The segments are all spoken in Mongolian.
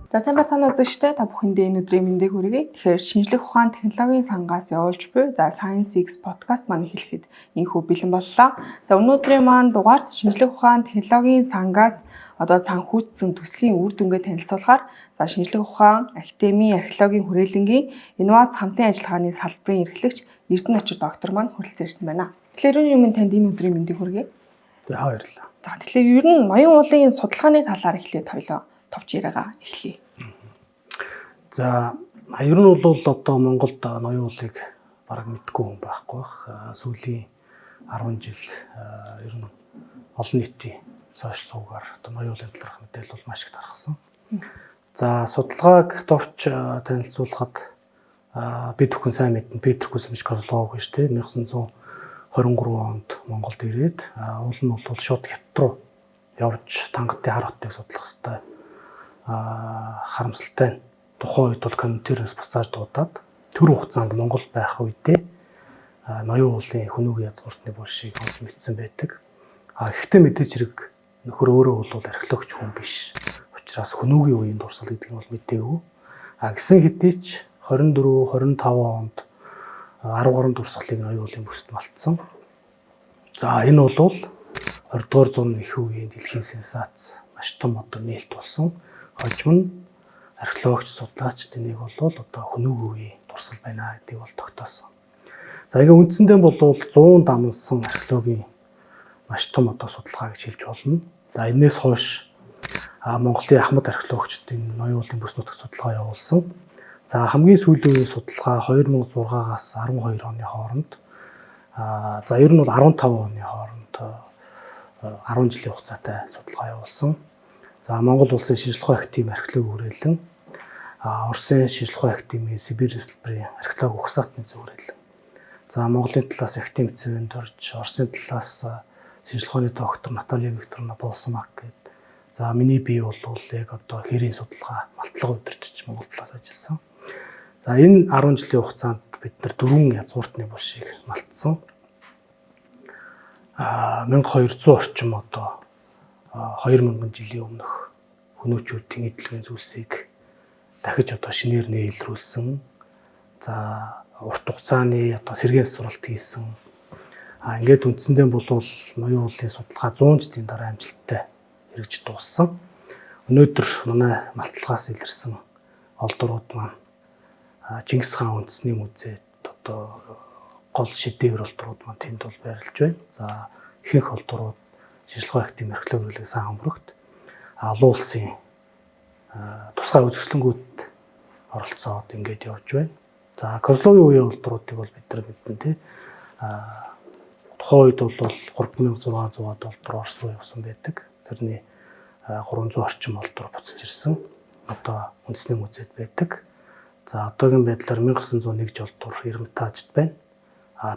За сайн байцгаана үзэгчдээ та бүхэндээ энэ өдрийн мэндийг хүргэе. Тэгэхээр шинжлэх ухаан технологийн сангаас явуулж буй за Science X podcast маань хэлэхэд инхүү бэлэн боллоо. За өнөөдрийн маань дугаарт шинжлэх ухаан технологийн сангаас одоо санхүүжсэн төслийн үр дүнгээ танилцуулахаар за шинжлэх ухаан, академийн, археологийн хүрээлэнгийн инновац хамтын ажиллагааны салбарын эрхлэгч Эрдэнэ Очир доктор маань хүрэлцэн ирсэн байна. Тэгэхээр энэ танд энэ өдрийн мэндийг хүргэе. За баярлалаа. За тэгэхээр ер нь ноён уулын судалгааны талаар эхлээд хоёлоо товч яриагаа эхлэе. За ер нь бол одоо Монголд ноён уулыг бараг мэдгүй хүн байхгүй бах. Сүүлийн 10 жил ер нь олон нийтийн сошиал сувгаар одоо ноён уулын талаарх мэдээлэл бол маш их тархсан. За судалгааг товч танилцуулахад бид бүхэн сайн мэднэ. Петр Кузьмич Козлов гэж тийм 1923 онд Монголд ирээд уул нь бол шууд хятад руу явж Тангатын хар хотыг судлах хэвээр харамсалтай нь тухайн үед бол комментэрээс буцааж дуудаад тэр хугацаанд Монгол байх үедээ ноён уулын хөнөөгийн язгууртны булшийг олж мэдсэн байдаг. Гэхдээ мэдээж хэрэг нөхөр өөрөө бол археологч хүн биш. Учираас хөнөөгийн үеийн дурсал гэдэг нь бол мэдээгүй. Гэсэн хэдий ч 24, 25 онд 10 гаруй дурсгалыг ноён уулын бүсд малтсан. За энэ бол 20 дугаар зууны их үеийн дэлхийн сенсац маш том одоо нээлт болсон. Хожим нь археологч судлаач тэнийг бол одоо хөнөөгийн үеийн дурсал байна гэдгийг бол тогтоосон. За ингээ үндсэндээ бол 100 дамнсан археологийн маш том одоо судалгаа гэж хэлж болно. За энэс хойш Монголын ахмад археологчдын ноён уулын бүс нутаг судалгаа явуулсан. За хамгийн сүүлийн үеийн судалгаа 2006-аас 12 оны хооронд за ер нь бол 15 оны хооронд 10 жилийн хугацаатай судалгаа явуулсан. За Монгол улсын шинжлэх ухааны академийн археологийн хүрээлэн, Оросын шинжлэх ухааны академийн Сибирь хэлбэрийн археологи угсаатны зөвлөлд. За Монголын талаас академик зүйн дорж, Оросын талаас шинжлэх ухааны доктор Наталья Викторовна Болсмак гэдэг. За миний бие бол яг одоо хэрийн судалгаа малтлага удирдах Монгол талаас ажилласан. За энэ 10 жилийн хугацаанд бид нар 4 язгууртны булшийг малтсан. 1200 орчим одоо 2000 жилийн өмнөх хөнөөчүүдийн эдлэгийн зүйлсийг дахиж одоо шинээр нээлрүүлсэн. За урт хугацааны одоо сэргээн суралт хийсэн. Ингээд үндсэндээ бол ноён уулын судалгаа 100 жилийн дараа амжилттай хэрэгж дууссан. Өнөөдөр манай малтлагаас илэрсэн олдурууд маань Чингис хаан үндэсний музейд одоо гол шедевр олдурууд маань тэнд бол байрлаж байна. За ихэнх олдурууд шинжлэх ухааны академийн археологийн хүрээлэн сан хамрагт олон улсын тусгай үзэсгэлэнгүүд оролцоод ингээд явж байна. За Козловын үеийн олдруудыг бол бид нар мэднэ тий. Тухайн үед бол 3600 олдор Орос руу явсан байдаг. Тэрний 300 орчим олдор буцаж ирсэн. Одоо үндэсний музейд байдаг. За одоогийн байдлаар 1901 олдор Эрмитажд байна.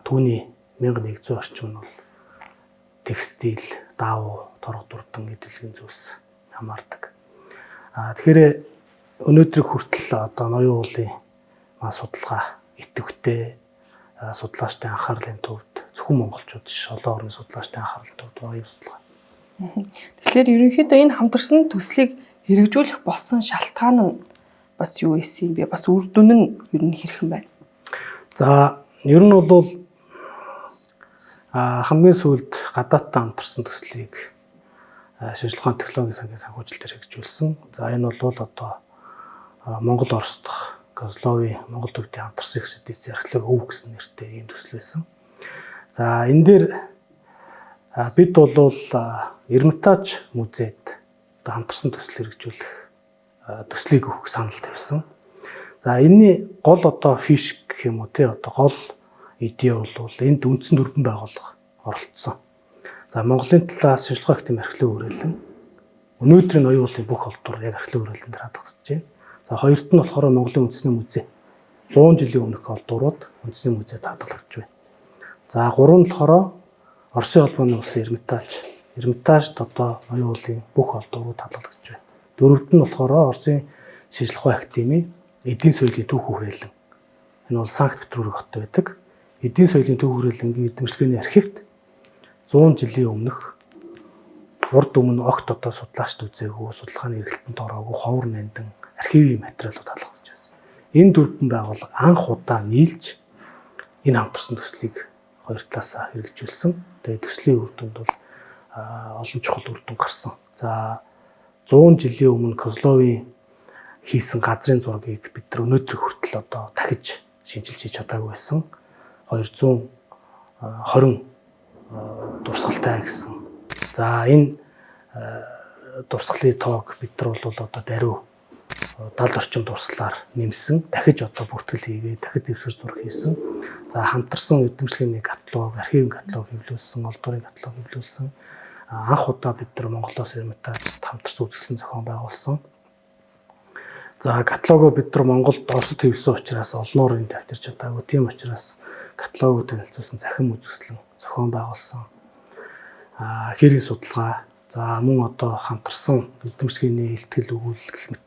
Түүний 1100 орчим нь бол текстил, даав, торго дурдан эдэлгийн зүйлс хамаардаг. Тэгэхээр өнөөдрийг хүртэл одоо ноён уулын судалгаа идэвхтэй судлаачдын анхаарлын төвд зөвхөн монголчууд биш олон орны судлаачдын анхаарлын төвд байгаа юм судалгаа. Тэгэхээр ерөнхийдөө энэ хамтарсан төслийг хэрэгжүүлэх болсон шалтгаан нь бас юу исэн бэ? Бас үр дүн нь ер нь хэрхэн байна? За ер нь бол хамгийн сүүлд гадаадтай хамтарсан төслийг шинжлэх ухааны технологийн сангийн санхүүжилтээр хэрэгжүүлсэн. За энэ бол одоо Монгол Орос дахь Козловын Монгол төвдийн хамтарсан экспедиц археологи өв гэсэн нэртэй ийм төсөл байсан. За энэ дээр бид бол Эрмитаж музейд одоо хамтарсан төсөл хэрэгжүүлэх төслийг өгөх санал тавьсан. За энэний гол одоо фиш гэх юм уу тий одоо гол идея бол энд үндсэн дүрбэн байгууллага оролцсон. За Монголын талаас шинжлэх ухааны академийн археологийн хүрээлэн өнөөдрийн ноён уулын бүх олдвор яг археологийн хүрээлэн дээр хадгалагдаж байна. За хоёрт нь болохоор Монголын үндэсний музей 100 жилийн өмнөх олдврууд үндэсний музейд хадгалагдаж байна. За гурав нь болохоор Оросын холбооны улсын Эрмитажд одоо ноён уулын бүх олдврууд хадгалагдаж байна. Дөрөвт нь болохоор Оросын шинжлэх ухааны академийн эдийн соёлын түүх хүрээлэн. Энэ бол Санкт-Петербург хотод байдаг. Эдийн соёлын түүх хүрээлэнгийн эзэмшилгээний архивт 100 жилийн өмнөх урд өмнө огт одоо судлаачд үзээгүй, судалгааны эргэлтэнд ороогүй ховор нандин архивын материалууд халахж байсан. Энэ дөрвөн байгууллага анх удаа нийлж энэ хамтарсан төслийг хоёр талаасаа хэрэгжүүлсэн. Тэгээ төслийн үр дүнд бол олон чухал үр дүн гарсан. За 100 жилийн өмнө Козловын хийсэн газрын зургийг бид нар өнөөдөр хүртэл одоо дахиж шинжилж хийж чадаагүй байсан. 220 дурсгалтай гэсэн. За энэ дурсгалын тоог бид нар бол одоо даруй 70 орчим дурсгалаар нэмсэн. Дахиж одоо бүртгэл хийгээд дахиж зэвсгэр зураг хийсэн. За хамтарсан эдэмшлэгийн каталог, архивын каталог хэвлүүлсэн, олдврын каталог хэвлүүлсэн. Анх удаа бид нар Монголоос Эрмитажид хамтарсан үзэсгэлэн зохион байгуулсан. За каталогоо бид нар Монголд орсод хэвлсэн учраас олноор энэ тавьчих чадаагүй. Тийм учраас каталогоо танилцуулсан захин үзэсгэлэн зохион байгуулсан. Хэрийн судалгаа, за мөн одоо хамтарсан эдэмшгийн илтгэл өгүүлэл гэх мэт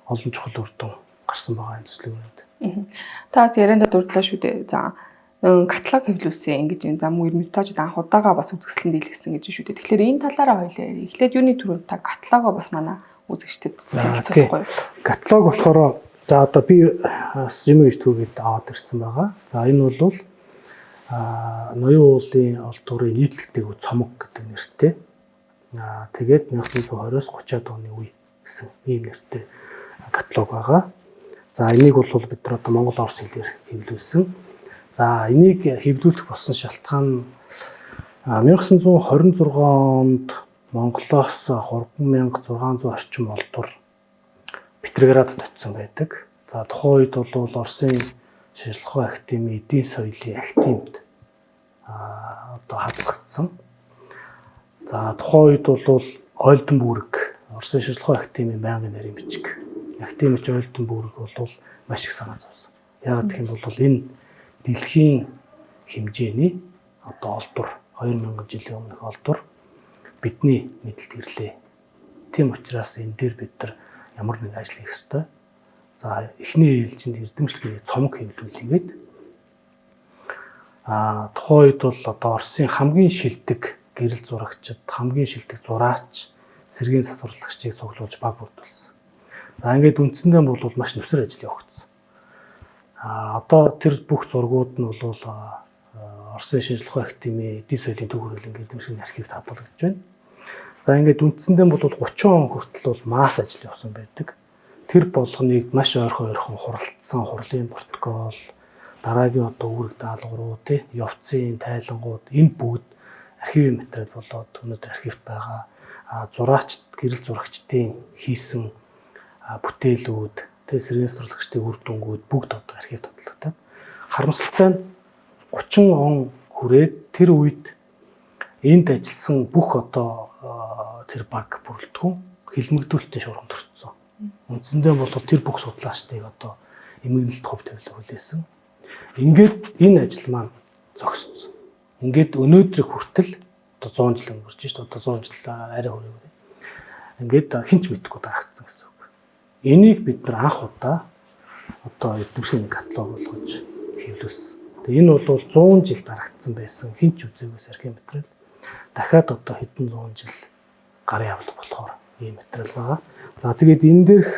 олон чухал үр дүн гарсан байгаа энэ төслийн үед. Та бас ярианда дурдлаа шүү дээ. За каталог хэвлүүлсэн ингэж энэ зам Эрмитажид анх удаага бас үзэсгэлэн дийлгэсэн гэж шүү дээ. Тэгэхээр энэ талаараа хоёлаа ярив. Эхлээд юуны түрүүнд та каталогоо бас манай үзэгчдэд хэлцүүлэхгүй юу? Каталог болохоор за одоо би юм гэж түүгээд аваад ирсэн байгаа. За энэ бол ноён уулын олдврын нийтлэгтэй цомог гэдэг нэртэй. Тэгээд 1920-оос 30-аад оны үе гэсэн ийм нэртэй каталог байгаа. За энийг бол бид нар одоо Монгол Орос хэлээр хэвлүүлсэн. За энийг хэвлүүлэх болсон шалтгаан 1926 онд Монголоос 3600 орчим олдвор Петроградд очсон байдаг. За тухайн үед бол Оросын шинжлэх ухааны академийн эдийн соёлын академид одоо хадгалагдсан. За тухайн үед бол Ойлдон бүрэг Оросын шинжлэх ухааны академийн байнгын нарийн бичиг. Академич Ойлдон бүрэг бол маш их санаа зовсон. Яагаад гэх юм бол энэ дэлхийн хэмжээний одоо олдвор 2000 жилийн өмнөх олдвор бидний мэдэлд ирлээ. Тийм учраас энэ дээр бид нар ямар нэг ажил хийх ёстой. За эхний ээлжинд эрдэмшлэгийн цомог хэвлүүлээгээд тухайн үед бол одоо Оросын хамгийн шилдэг гэрэл зурагчид, хамгийн шилдэг зураач, сэргийн засварлагчийг цуглуулж баг бүрдүүлсэн. За ингээд үндсэндээ бол маш нүсэр ажил явагдсан. Одоо тэр бүх зургууд нь бол Оросын шинжлэх ухааны академийн эдийн соёлын төв хөрөлийн эрдэмшлийн архивд хадгалагдж байна. За ингээд үндсэндээ бол 30 он хүртэл бол масс ажил явсан байдаг. Тэр болгоныг маш ойрхон хуралдсан хурлын протокол, дараагийн одоо үүрэг даалгаврууд, явцын тайлангууд энэ бүгд архивын материал болоод өнөөдөр архивт байгаа. Зураачд, гэрэл зурагчдын хийсэн бүтээлүүд, сэргийн засварлагчдын үр дүнгууд бүгд одоо архивт хадгалагдаад харамсалтай нь 30 он хүрээд тэр үед энд ажилласан бүх одоо тэр баг бүрэлдэхүүн хилмигдүүлэлтийн шуурганд орцсон. Үндсэндээ бол тэр бүх судлаачдыг одоо эмгэнэлт хөв тавилан хүлээсэн. Ингээд энэ ажил маань зогссон. Ингээд өнөөдрийг хүртэл одоо 100 жил өнгөрч шүү дээ. Одоо 100 жил арай хүрээгүй. Ингээд хинч мэдхгүй дарагдсан гэсэн үг. Энийг бид нар анх удаа одоо эдэмшгийн каталог болгож хэвлүүлсэн. Тэгээ энэ бол 100 жил дарагдсан байсан хинч үзээгүйс архив материал. Дахиад одоо хэдэн 100 жил гарын явдал болохоор ийм материал байгаа. За тэгээд энэ дээрх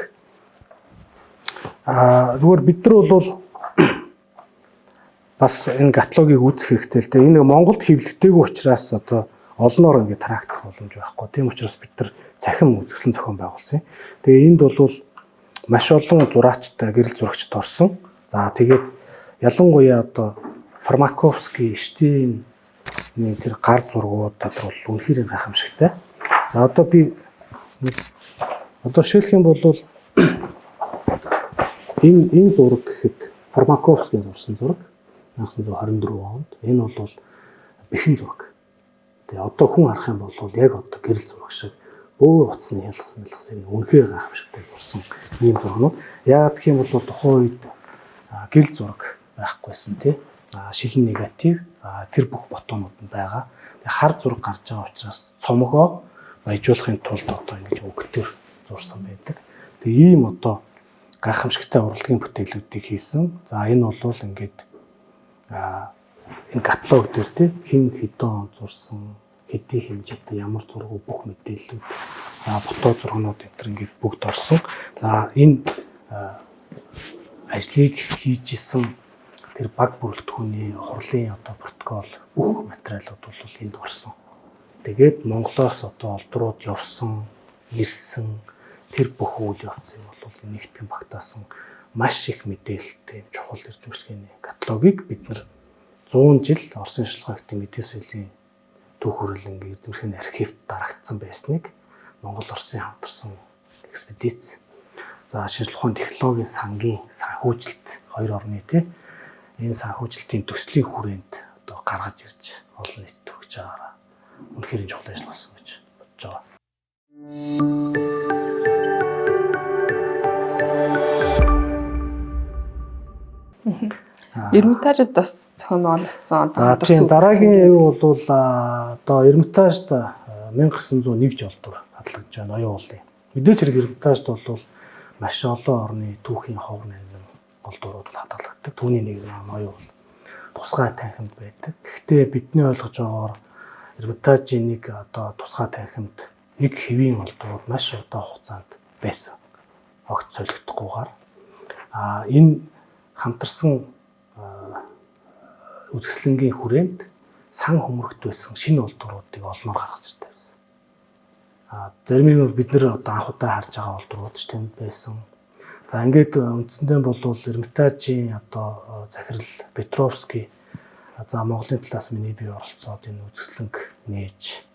зүгээр бид нар бол бас энэ каталогийг үзэх хэрэгтэй л дээ. Энэ Монголд хэвлэгдээгүй учраас одоо олноор ингэ трактах боломж байхгүй. Тийм учраас бид нар цахим үзэсгэлэн зохион байгуулсан. Тэгээ энд бол маш олон зураачтай гэрэл зурагчд орсон. За тэгээд ялангуяа одоо Фармаковский, Штейн тэр гар зургууд бол үнэхээр гайхамшигтай. За одоо би жишээлх юм бол энэ зураг гэхэд Фармаковский зурсан зураг 1924 онд. Энэ бол бэхэн зураг. Тэгээ одоо хүн харах юм бол яг одоо гэрэл зураг шиг бөөр утасны хялгсан үнэхээр гайхамшигтай зурсан ийм зургууд. Яагаад гэх юм бол тухайн үед гэрэл зураг байхгүйсэн тий. Шилэн негатив тэр бүх ботонууд нь байгаа. Тэгээ хар зураг гарч байгаа учраас цомгоо баяжуулахын тулд одоо ингэж өгтөр зурсан байдаг. Тэгээ ийм одоо гайхамшигтай урлагийн бүтээлүүдийг хийсэн. За энэ бол ингээд энэ каталог дээр тий хин хэдэн он зурсан, хэдийн хэмжээтэй ямар зураг бүх мэдээлэл. За фото зургнууд энэ ингээд бүгд орсон. За энэ ажлыг хийж исэн тэр баг бүрэлдэхүүний хурлын одоо протокол бүх материалууд бол энд орсон. Тэгээд Монголоос одоо олдрууд явсан, ирсэн тэр бүх үйл явц юм бол нэгтгэн багтаасан маш их мэдээлэлтэй чухал эрдэмтдийн каталогийг бид нар 100 жил Оросын шалгалтын мэдээ соёлын түүх хөрөлнгийн эрдэмтдийн архивт дарагдсан байсныг Монгол Оросын хамтарсан экспедиц. За шинжлэх ухааны технологийн сангийн санхүүжилт хоёр орны энэ санхүүжилтийн төслийн хүрээнд одоо гаргаж ирж олон нийт төрөж байгаараа үнэхээр чухал ажил болсон гэж бодож байгаа. Эрмитажид бас зохион байгуулагдсан. За тийм дараагийн юу бол одоо Эрмитажд 1901 жолдор хадлагдж байна оюун уулын. Мэдээж хэрэг Эрмитажд бол маш олон орны түүхийн ховор нандин голдуурууд хадгалагддаг. Түүний нэг нь оюун уул. Тусгай танхимд байдаг. Гэхдээ бидний ойлгож байгаагаар Эрмитажийн нэг одоо тусгай танхимд нэг хэвийн голдуурууд маш удаан хугацаанд байсан. Огт солигдохгүйгээр энэ хамтарсан үзэсгэлэнгийн хүрээнд сан хөмөрөгт байсан шинэ олдуруудыг олноор гаргаж ирдэг байсан. Зарим нь бид нэр одоо анх удаа харж байгаа олдурууд ч тэнд байсан. За ингээд үндсэндээ бол Эрмитажийн одоо захирал Петровский за Монголын талаас миний бие оролцоод энэ үзэсгэлэнг нээж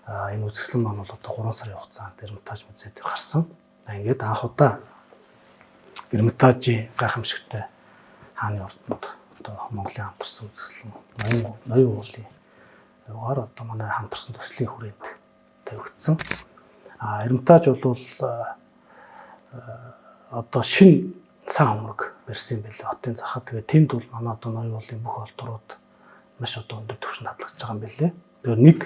энэ үзэсгэлэн маань бол одоо 3 сарын хугацаанд Эрмитаж музей дээр гарсан. Ингээд анх удаа Эрмитажийн гайхамшигтай хааны ордонд одоо Монголын хамтарсан үзэсгэлэн ноён уулын югаар одоо манай хамтарсан төслийн хүрээнд тавигдсан. Эрмитаж бол одоо шинэ сан хөмрөг барьсан юм байлээ. Хотын захад тэгээ тэнд бол манай одоо ноён уулын бүх олдрууд маш одоо өндөр түвшинд хадгалж байгаа юм байлээ. Тэгээ нэг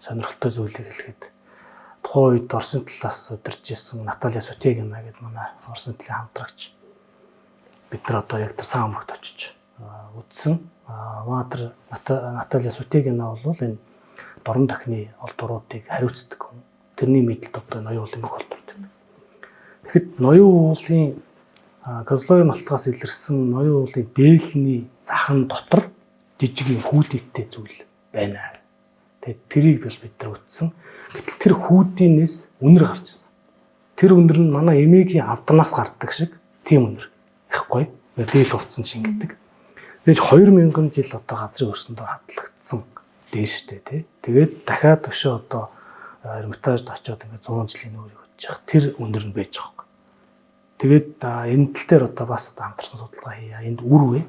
сонирхолтой зүйлийг хэлэхэд тухайн үед Оросын талаас удирж ирсэн Наталья Сутегина гэдэг манай Оросын талын хамтрагч бид нар одоо яг тэр сан хөмрөгт очиж үзсэн. Маатер Наталья Сутегина бол энэ дорн дахны олдуруудыг хариуцдаг хүн. Тэрний мэдлэлд одоо ноён уулын бүх олдурууд байна. Тэгэхэд ноён уулын Козловын малтгаас илэрсэн ноён уулын дээлний захан дотор жижиг юм хүүдийтэй зүйл байна. Тэгээд тэрийг бол бид нар үзсэн. Гэтэл тэр хүүдийнээс үнэр гарч ирсэн. Тэр үнэр нь манай эмээгийн авданаас гардаг шиг тийм үнэр. Их гоё. Дeel хувцсан шингэдэг. Тэгэж 2000 жил одоо газрын өрсөндөө хадлагдсан дээштэй тий. Тэгээд дахиад өшөө одоо Эрмитажд очиод ингээд 100 жилийн өөрийг хөдж явах тэр үнэр нь байж байгаа. Тэгээд энэ тал дээр одоо бас одоо хамтарсан судалгаа хийя. Энд үр вэ?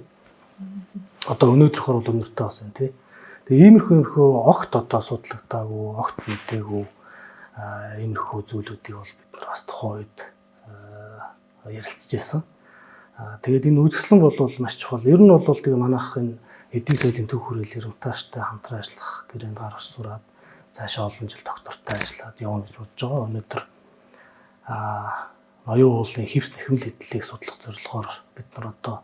Одоо өнөөдрөхөр бол үнэртэй болсон тий. Тэгээ иймэрхүү огт одоо судлагдаагүй, огт мэдээгүй иймэрхүү зүйлүүдийг бол бид нар бас тухайн үед ярилцж байсан. Тэгээд энэ үзэсгэлэн бол маш чухал. Ер нь бол тэгээ манайх энэ эдийн соёлын төв хөрөл Эрмитажтай хамтран ажиллах гэрээнд гар сураад цаашаа олон жил доктортой ажиллаад явна гэж бодож байгаа. Өнөөдөр ноён уулын хивс нэхмэл хэдлэлийг судлах зорилгоор бид нар одоо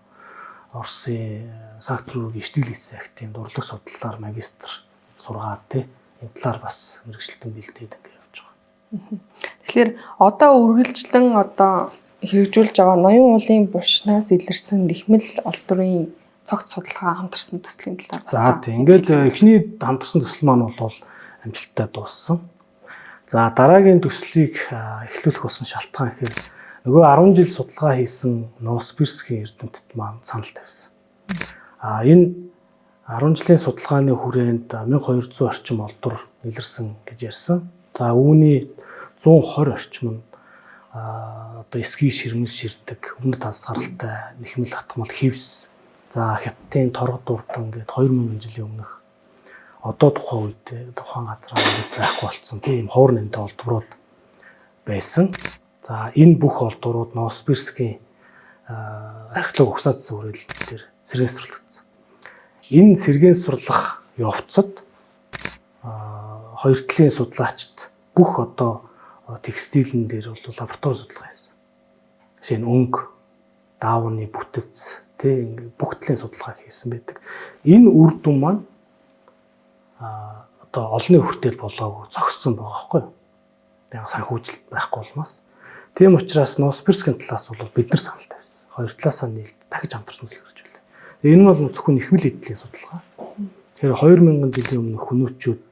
Оросын Санкт-Петербургийн Иштгэл лицей актийн дурлаг судлалаар магистр сургаад энэ талаар бас мэргэжилтэн бэлдээд ингэ явж байгаа. Тэгэхээр одоо үргэлжлэн одоо хэрэгжүүлж байгаа ноён уулын булчнаас илэрсэн нэхмэл олдрын цогц судалгаа хамтарсан төслийн талаар бас. За тийм. Ингээд эхний хамтарсан төсөл маань бол амжилттай дууссан. За дараагийн төслийг эхлүүлэх болсон шалтгаан гэхээр нөгөө 10 жил судалгаа хийсэн Новосибирскийн эрдэмтэд маань санал тавьсан. Энэ 10 жилийн судалгааны хүрээнд 1200 орчим олдор илэрсэн гэж ярьсан. За үүний 120 орчим нь одоо эсгийн ширмэл ширдэг, өмнөд хасгаралтай, нэхмэл хатгамал хивс. За хятадын торгод урдан гээд 2000 жилийн өмнөх одоо тухайн үед тухайн газраа байхгүй болсон тийм ховор нэмтэй олдврууд байсан. За энэ бүх олдврууд Новосибирскийн археолог угсаат зүрэл дээр сэргэнсэрлэгдсэн. Энэ сэргэнсэрлэх явцад хоёр талын судлаачид бүх одоо текстилэн дээр бол лаборатори судалгаа хийсэн. Жишээ нь өнгө, даавны бүтэц тийм бүх талын судалгаа хийсэн байдаг. Энэ үр дүн маань одоо олонний хүртэл болоогүй зогссон байгаа байхгүй юу? Яг санхүүжилт байхгүй болмоос. Тийм учраас Новосибирскийн талаас бол бид нар санал тавьсан. Хоёр талаасаа нийлд дахиж хамтарсан зүйл гэж байлаа. Энэ нь бол зөвхөн нэхмэл эдлийн судалгаа. Тэгэхээр 2000 жилийн өмнө хүмүүчүүд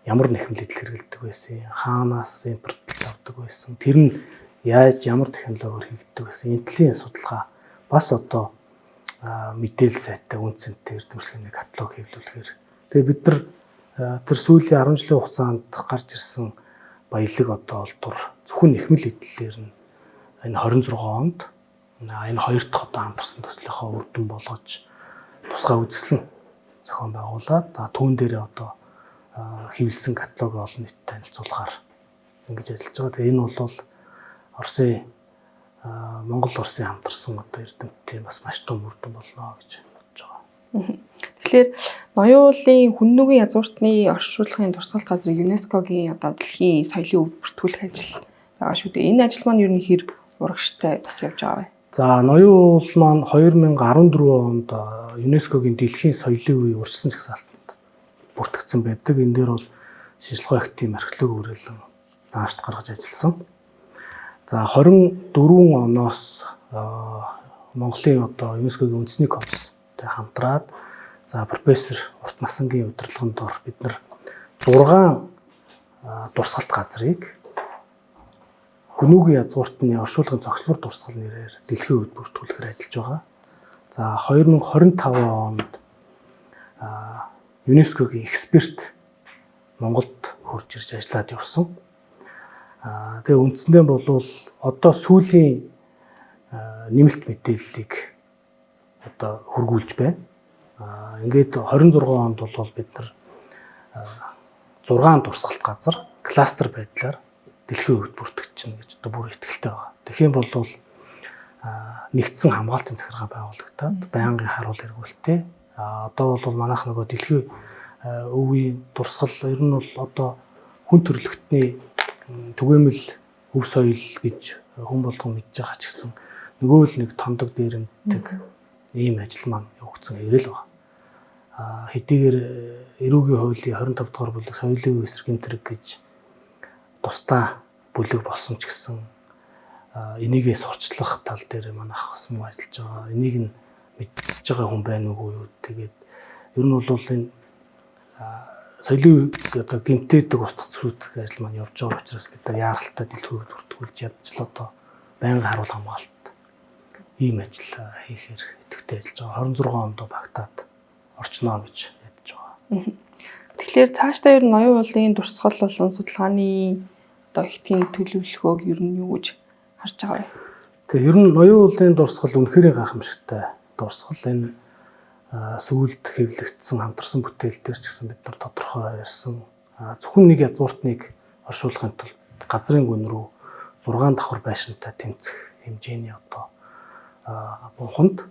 ямар нэхмэл эдэл хэрэглэдэг байсан, хаанаас импортлж авдаг байсан, тэр нь яаж ямар технологиор хийгддэг байсан, эдлийн судалгаа бас одоо мэдээлэл сайтай үнцэнтэй эрдэмтлийн каталог хэвлүүлэхээр тэгээ бид нар тэр сүүлийн 10 жилийн хугацаанд гарч ирсэн баялаг одоо олдвор зөвхөн нэхмэл эдлэлээр нь энэ 26 онд энэ хоёр дахь одоо хамтарсан төслийнхөө үр дүн болгож тусгай үзэсгэлэн зохион байгуулад түүн дээрээ одоо хэвлэсэн каталог олон нийтэд танилцуулахаар ингэж ажиллаж байгаа. Тэгээ энэ бол Оросын Монгол Оросын хамтарсан одоо эрдэмтдийн бас маш том үр дүн болно гэж бодож байгаа. Тэгэхээр ноён уулын хүн нүгийн язгууртны оршуулгын туршилт газрыг ЮНЕСКОгийн одоо дэлхийн соёлын өв бүртгүүлэх ажил байгаа шүү дээ. Энэ ажил маань ер нь хэр урагштай бас явж байгаа вэ? За ноён уул маань 2014 онд ЮНЕСКОгийн дэлхийн соёлын үеийн урьдчилан жагсаалтанд бүртгэгдсэн байдаг. Энэ дээр бол шинжилгээ активын археологи хүрээлэн заашд гаргаж ажилласан. За 24 оноос Монголын одоо ЮНЕСКОгийн үндэсний комисстэй хамтраад за профессор Урт Насангийн удирдлаганд ор бид нар 6 дурсгалт газрыг Хүнүүгийн язгууртны оршуулгын цогцлбор дурсгал нэрээр дэлхийн үед бүртгүүлэхээр ажиллаж байгаа. За 2025 онд ЮНЕСКОгийн эксперт Монголд хурж ирж ажиллаад явсан. Тэгээ үндсэндээ бол одоо сүүлийн нэмэлт мэдээллийг одоо хургуулж байна. Ингээд 26 онд бол бид нар 6 дурсгалт газар кластер байдлаар дэлхийн үед бүртгэгдчихнэ гэж одоо бүр итгэлтэй байгаа. Тэгэх юм бол нэгдсэн хамгаалтын захиргаа байгуулагдаад байнгын харуул эргүүлэлттэй. Одоо бол манайх нөгөө дэлхийн өвийн дурсгал ер нь бол одоо хүн төрөлхтний түгээмэл өв соёл гэж хүн болгон мэдж байгаа ч гэсэн нөгөө л нэг тондог дээрэмдэг ийм ажил маань явагдсан хэрэг л байна. Хэдийгээр эрүүгийн хуулийн 25 дугаар бүлэг соёлын үе эсрэг гэмтрэг гэж тусдаа бүлэг болсон ч гэсэн энийгээ сурчлах тал дээр манайх бас муу ажиллаж байгаа. Энийг нь мэдж байгаа хүн байна уу юу. Тэгээд ер нь бол энэ соёлын одоо гэмтээдэг устгах зүйтгэх ажил маань явж байгаа учраас бид нар яаралтай дэлгүүр бүртгүүлж ядч л одоо байнгын харуул хамгаалалт ийм ажил хийхээр идэвхтэй ажиллаж байгаа. 26 онд багтаад орчноо гэж ядж байгаа. Тэгэхээр цаашдаа ер нь ноён уулын дурсгал болон судалгааны одоо ихтийн төлөвлөгөөг ер нь юу гэж харж байгаа вэ? Тэгээ ер нь ноён уулын дурсгал үнэхээр гайхамшигтай дурсгал. Энэ сүүлд хэвлэгдсэн хамтарсан бүтээл дээр ч гэсэн бид нар тодорхой ярьсан. Зөвхөн нэг язгууртныг оршуулахын тулд газрын гүн рүү 6 давхар байшинтай тэмцэх хэмжээний одоо бунханд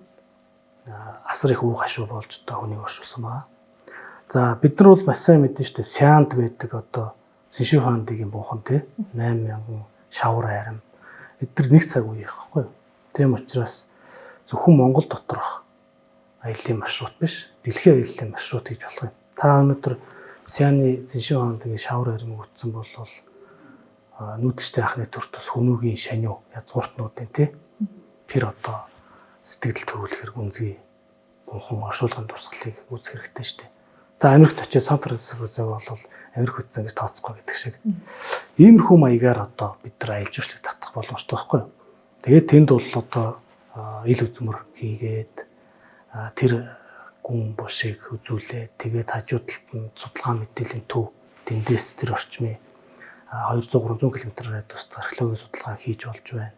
асар их уу гашуу болж одоо хүнийг оршуулсан байна. За бид нар бол маш сайн мэднэ шүү дээ. Сяанд байдаг одоо Цэншин хаандгийн бунхан тий 8000 шавар арим эдгээр нэг цаг үеих байхгүй юу. Тийм учраас зөвхөн Монгол доторх аяллаа маршрут биш, дэлхийн аяллаа маршрут гэж болох юм. Та өнөөдөр Сяны Цэншин хаандгийн шавар арим үзсэн бол нүүдчтэй анхны төр тус Хүнүүгийн шаниу язгууртнуудын тий тэр одоо сэтгэл төвлөхөр гүнзгий бунхан оршуулгын дурсгалыг үзэх хэрэгтэй шүү дээ. Та Америкт очиж Сан Франциско үзэг бол Америк үзэн гэж тооцохгүй гэдэг шиг. Иймэрхүү маягаар одоо бид нар аялал жуулчлалыг татах боломжтой байхгүй юу? Тэгээд тэнд бол одоо ил үзмөр хийгээд тэр гүн бушийг үзүүлээд тэгээд хажуу талд нь судалгаа мэдээллийн төв тэндээс тэр орчмын 200-300 км радиуст археологийн судалгаа хийж болж байна.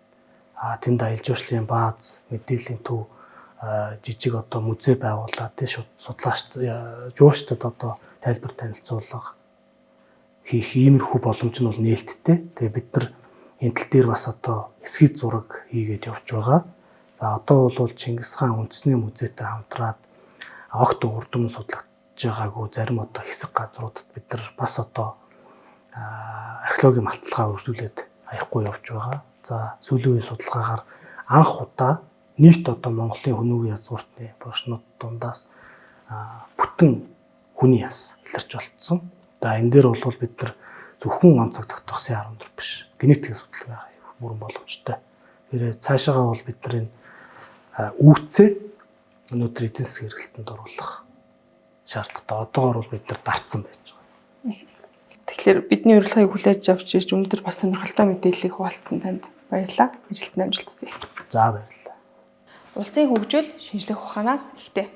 Тэнд аялал жуулчлалын бааз, мэдээллийн төв, жижиг одоо музей байгуулаад тий судлаач жуулчдад одоо тайлбар танилцуулга хийх иймэрхүү боломж нь бол нээлттэй. Тэгээ бид нар энэ тал дээр бас одоо эсхийд зураг хийгээд явж байгаа. За одоо бол Чингис хаан үндэсний музейтэй хамтраад огт урдман судлагдж байгаагүй зарим одоо хэсэг газруудад бид нар бас одоо археологийн малталгаа үржүүлээд аяхгүй явж байгаа. За сүүлийн үеийн судалгаагаар анх удаа нийт одоо Монголын Хүнүүгийн язгууртны бошнууд дундаас бүтэн хүний яс илэрч болцсон. За энэ дээр бол бид нар зөвхөн онцог тогтоохсын 14 биш. Генетикийн судалгаа бүрэн боломжтой. Тэгэхээр цаашаагаа бол бид нарын үүцээ өнөөдөр эдийн засгийн эргэлтэнд оруулах шаардлагатай. Одоогоор бол бид нар дарцсан байж байгаа. Тэгэхээр бидний урилгыг хүлээж авч ирж өнөөдөр бас сонирхолтой мэдээллийг хуваалцсан танд баярлалаа. Ажилтны амжилт хүсье. За баярлалаа. Улсын хөгжил шинжлэх ухаанаас ихтэй.